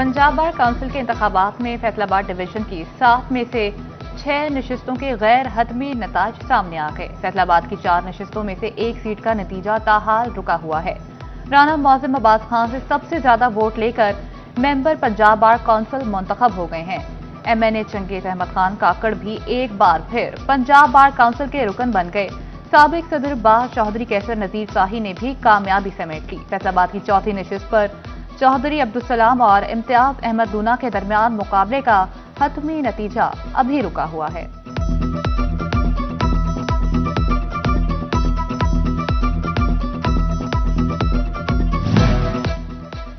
Punjab bar council के इंतखाबात में फैसलाबाद डिवीजन की 7 में से 6 नशिस्तों के गैर हतमी नताज सामने आ गए। फैसलाबाद की 4 नशिस्तों में से एक सीट का नतीजा ताहाल रुका हुआ है। राना मोअज़्ज़म अब्बास खान से सबसे ज्यादा वोट लेकर मेंबर पंजाब बार काउंसिल मुंतखब हो गए हैं। MNA चंगेज अहमद खान काकड़ भी एक बार फिर पंजाब बार काउंसिल के रुकन बन गए। साबिक सदर बार चौधरी कैसर नजीर शाही ने भी कामयाबी समेट ली। फैसलाबाद की चौथी नशिस्त पर चौधरी अब्दुल सलाम और इम्तियाज अहमद दूना के दरमियान मुकाबले का हतमी नतीजा अभी रुका हुआ है।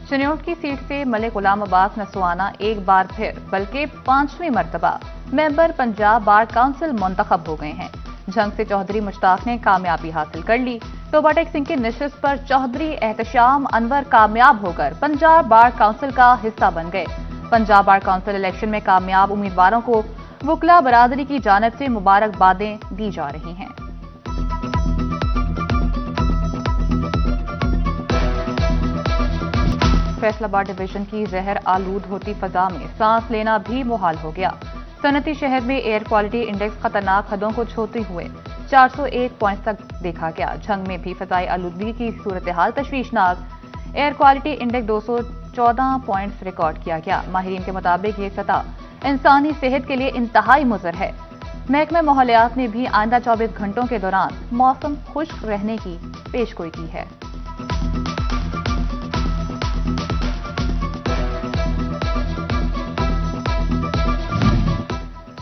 चिन्योट की सीट से मलिक गुलाम अब्बास नसवाना एक बार फिर बल्कि 5वीं मर्तबा मेंबर पंजाब बार काउंसिल मुंतखब हो गए हैं। जंग से चौधरी मुश्ताक ने कामयाबी हासिल कर ली तो बटेक सिंह की नशिस्त पर चौधरी एहतशाम अनवर कामयाब होकर पंजाब बार काउंसिल का हिस्सा बन गए। पंजाब बार काउंसिल इलेक्शन में कामयाब उम्मीदवारों को वुकला बरादरी की जानिब से मुबारकबादें दी जा रही हैं। फैसलाबाद डिवीजन की जहर आलूद होती फजा में सांस लेना भी मुहाल हो गया। सनती शहर में एयर क्वालिटी इंडेक्स खतरनाक हदों को छूते हुए 401 पॉइंट तक देखा गया। झंग में भी फजाई आलूदगी की सूरत हाल तशवीशनाक। Air quality index 214 points record किया गया। माहिरीन के मुताबिक ये सतह इंसानी सेहत के लिए इंतहाई मुज़र है। महकमा माहौलियात ने भी आइंदा 24 घंटों के दौरान मौसम खुश्क रहने की पेशगोई की है।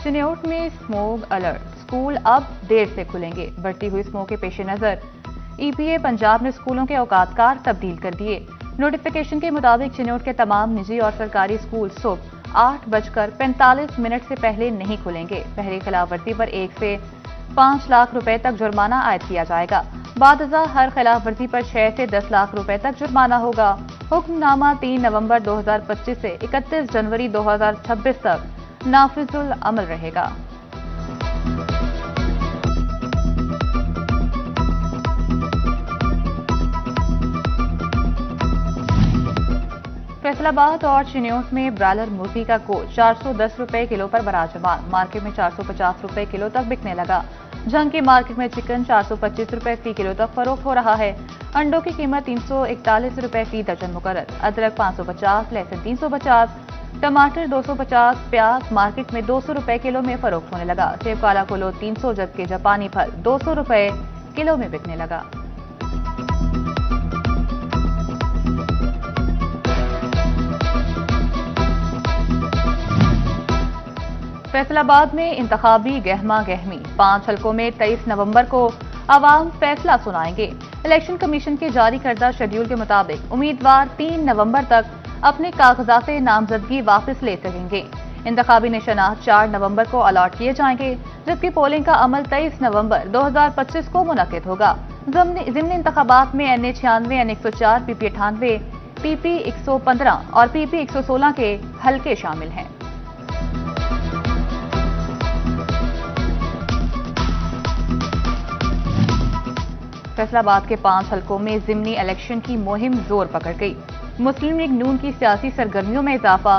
चिन्योट में स्मोक अलर्ट, स्कूल अब देर से खुलेंगे। बढ़ती हुई स्मोक के पेश नजर EPA पंजाब ने स्कूलों के औकातकार तब्दील कर दिए। नोटिफिकेशन के मुताबिक चिन्योट के तमाम निजी और सरकारी स्कूल सुबह 8:45 से पहले नहीं खुलेंगे। पहली खिलाफवर्जी पर 1 से 5 लाख रुपए तक जुर्माना आयद किया जाएगा। बादजा हर खिलाफवर्जी पर 6 से 10 लाख रुपए तक जुर्माना होगा। हुक्मनामा 3 नवंबर 2025 से 31 जनवरी 2026 तक नाफिजुल अमल रहेगा। फैसलाबाद और चिन्योट में ब्रायलर मुर्गी का गोश्त 410 रुपए किलो पर बराजमान। मार्केट में 450 रुपए किलो तक बिकने लगा। जंग की मार्केट में चिकन 425 रुपए फी किलो तक फरोख्त हो रहा है। अंडों की कीमत 341 रुपए फी दर्जन मुकर्रर। अदरक 550, लहसुन 350, टमाटर 250, प्याज मार्केट में 200 रुपए किलो में फरोख्त होने लगा। सेब काला किलो 300 जबकि जापानी फल 200 रुपए किलो में बिकने लगा। फैसलाबाद में इंतखाबी गहमा गहमी। 5 हलकों में 23 नवंबर को अवाम फैसला सुनाएंगे। इलेक्शन कमीशन के जारी करदा शेड्यूल के मुताबिक उम्मीदवार 3 नवंबर तक अपने कागजात नामजदगी वापस ले सकेंगे। इंतखाबी निशानात 4 नवंबर को अलॉट किए जाएंगे जबकि पोलिंग का अमल 23 नवंबर 2025 को मुनक्किद होगा। ज़िमनी इंतखाबात में NA 96, NA 104, PP 98, PP 115 और PP 116 के हलके शामिल हैं। फैसलाबाद के 5 हलकों में ज़िमनी इलेक्शन की मुहिम जोर पकड़ गई। मुस्लिम लीग नून की सियासी सरगर्मियों में इजाफा।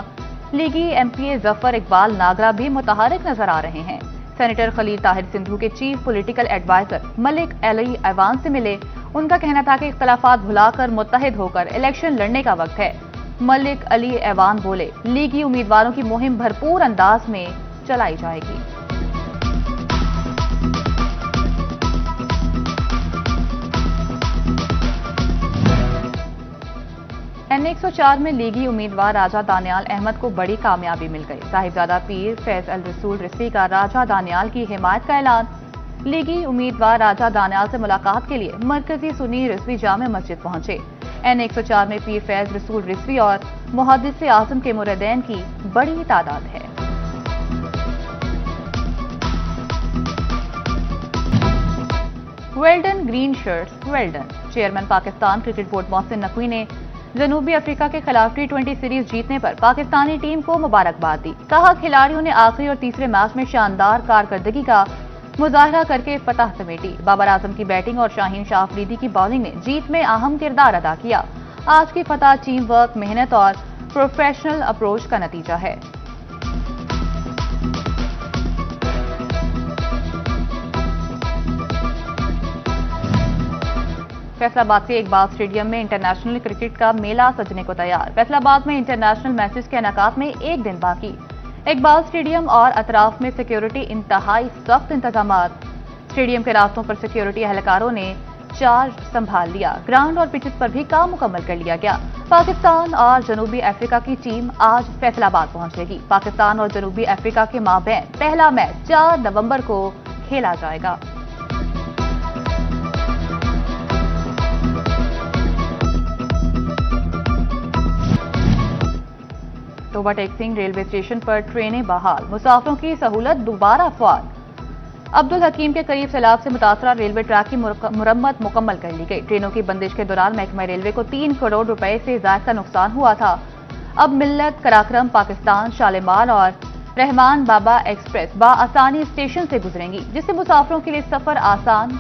लीगी MPA जफर इकबाल नागरा भी मुतहरिक नजर आ रहे हैं। सेनेटर खलील ताहिर सिंधु के chief political adviser Malik Ali ऐवान से मिले। उनका कहना था कि इख्तलाफात भुलाकर मुत्तहिद होकर इलेक्शन लड़ने का वक्त है। मलिक अली ऐवान बोले, लीगी उम्मीदवारों की मुहिम भरपूर अंदाज में चलाई जाएगी। NA 104 में लीगी उम्मीदवार राजा दानियाल अहमद को बड़ी कामयाबी मिल गई। साहिबजादा पीर फैज अल रसूल रिजवी का राजा दानियाल की हिमायत का ऐलान। लीगी उम्मीदवार राजा दानियाल से मुलाकात के लिए मरकजी सुन्नी रिजवी जामे मस्जिद पहुंचे। NA 104 में पीर फैज रसूल रिजवी और मुहद्दिस आजम के मुरीदैन की बड़ी तादाद है। Well done green shirts well done. Chairman Pakistan cricket board Mohsin Naqvi ने जनूबी अफ्रीका के खिलाफ T20 सीरीज जीतने पर पाकिस्तानी टीम को मुबारकबाद दी। कहा, खिलाड़ियों ने आखिरी और तीसरे मैच में शानदार कारकर्दगी का मुजाहरा करके फतह समेटी। बाबर आजम की बैटिंग और शाहीन शाह अफरीदी की बॉलिंग ने जीत में अहम किरदार अदा किया। आज की फतह टीम वर्क, मेहनत और प्रोफेशनल अप्रोच का नतीजा है। फैसलाबाद के इकबाल स्टेडियम में इंटरनेशनल क्रिकेट का मेला सजने को तैयार। फैसलाबाद में इंटरनेशनल मैचेस के इनेकाद में एक दिन बाकी। इकबाल स्टेडियम और अतराफ में सिक्योरिटी इंतहाई सख्त इंतजामात। स्टेडियम के रास्तों पर सिक्योरिटी एहलकारों ने चार्ज संभाल लिया। ग्राउंड और पिचेस पर भी काम मुकम्मल कर लिया गया। पाकिस्तान और जनूबी अफ्रीका की टीम आज फैसलाबाद पहुंचेगी। पाकिस्तान और जनूबी अफ्रीका के माबैन पहला मैच 4 नवंबर को खेला जाएगा। तोबा टेक सिंह रेलवे स्टेशन पर ट्रेनें बहाल। मुसाफिरों की सहूलत दोबारा फाल। अब्दुल हकीम के करीब सैलाब से मुतासरा रेलवे ट्रैक की मुरम्मत मुकम्मल कर ली गई। ट्रेनों की बंदिश के दौरान महकमा रेलवे को 3 करोड़ रुपए से ज्यादा का नुकसान हुआ था। अब मिल्लत, कराक्रम, पाकिस्तान, शालीमार और रहमान बाबा एक्सप्रेस बाआसानी स्टेशन से गुजरेंगी, जिससे मुसाफिरों के लिए सफर आसान।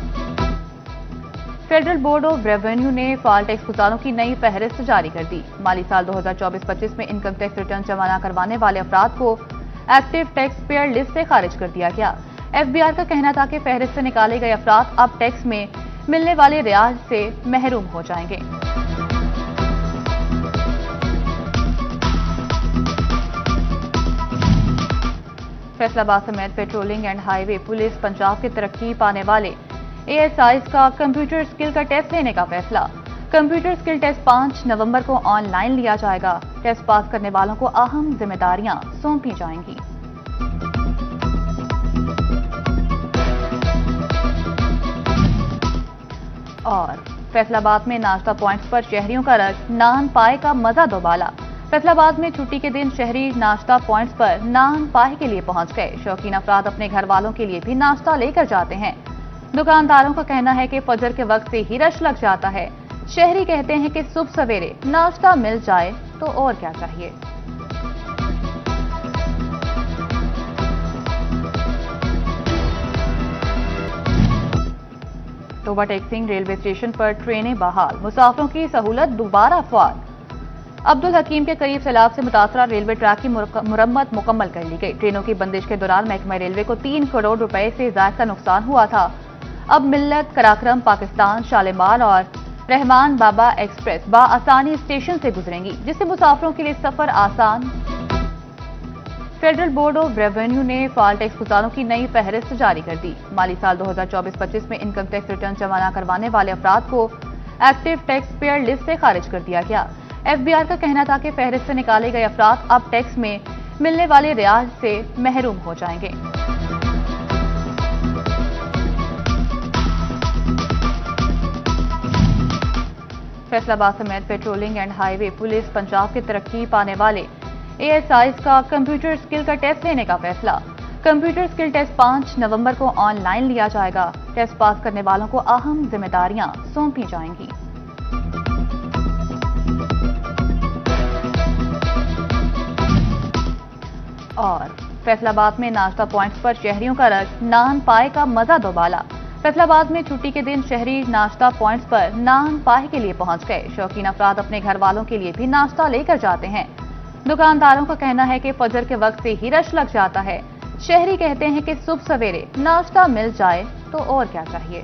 फेडरल बोर्ड ऑफ रेवेन्यू ने फाल टैक्स गुजारों की नई फहरिस्त जारी कर दी। माली साल 2024-25 में इनकम टैक्स रिटर्न जमा न करवाने वाले अफराद को एक्टिव टैक्स पेयर लिस्ट से खारिज कर दिया गया। एफबीआर का कहना था कि फहरिस्त से निकाले गए अफराद अब टैक्स में मिलने वाले रियाज से महरूम हो जाएंगे। फैसलाबाद समेत patrolling and highway police Punjab के तरक्की पाने वाले एएसआईज का कंप्यूटर स्किल का टेस्ट लेने का फैसला। कंप्यूटर स्किल टेस्ट 5 नवंबर को ऑनलाइन लिया जाएगा। टेस्ट पास करने वालों को अहम जिम्मेदारियां सौंपी जाएंगी। और फैसलाबाद में नाश्ता पॉइंट्स पर शहरियों का रश, नान पाए का मजा दोबाला। फैसलाबाद में छुट्टी के दिन शहरी नाश्ता पॉइंट्स पर नान पाए के लिए पहुंच गए। शौकीन अफराद अपने घर वालों के लिए भी नाश्ता लेकर जाते हैं। दुकानदारों का कहना है कि फजर के वक्त से ही रश लग जाता है। शहरी कहते हैं कि सुबह सवेरे नाश्ता मिल जाए तो और क्या चाहिए। तोबा टेक सिंह रेलवे स्टेशन पर ट्रेनें बहाल। मुसाफिरों की सहूलत दोबारा फाल। अब्दुल हकीम के करीब सैलाब से मुतासरा रेलवे ट्रैक की मुरम्मत मुकम्मल कर ली गई। ट्रेनों की बंदिश के दौरान महकमा रेलवे को 3 करोड़ रुपए से ज्यादा का नुकसान हुआ था। अब मिल्लत, कराक्रम, पाकिस्तान, शालीमार और रहमान बाबा एक्सप्रेस बाआसानी स्टेशन से गुजरेंगी, जिससे मुसाफिरों के लिए सफर आसान। फेडरल बोर्ड ऑफ रेवेन्यू ने फाल टैक्स गुजारों की नई फहरिस्त जारी कर दी। माली साल 2024-25 में इनकम टैक्स रिटर्न जमा न करवाने वाले अफराद को एक्टिव टैक्स पेयर लिस्ट से खारिज कर दिया गया। एफबीआर का कहना था कि फहरिस्त से निकाले गए अफराद अब टैक्स में मिलने वाले रियाज से महरूम हो जाएंगे। फैसलाबाद समेत patrolling and highway police Punjab के तरक्की पाने वाले एएसआईज का कंप्यूटर स्किल का टेस्ट लेने का फैसला। कंप्यूटर स्किल टेस्ट 5 नवंबर को ऑनलाइन लिया जाएगा। टेस्ट पास करने वालों को अहम जिम्मेदारियां सौंपी जाएंगी। और फैसलाबाद में नाश्ता पॉइंट्स पर शहरियों का रश, नान पाए का मजा दोबाला। फैसलाबाद में छुट्टी के दिन शहरी नाश्ता पॉइंट्स पर नान पाए के लिए पहुंच गए। शौकीन अफराद अपने घर वालों के लिए भी नाश्ता लेकर जाते हैं। दुकानदारों का कहना है कि फजर के वक्त से ही रश लग जाता है। शहरी कहते हैं कि सुबह सवेरे नाश्ता मिल जाए तो और क्या चाहिए।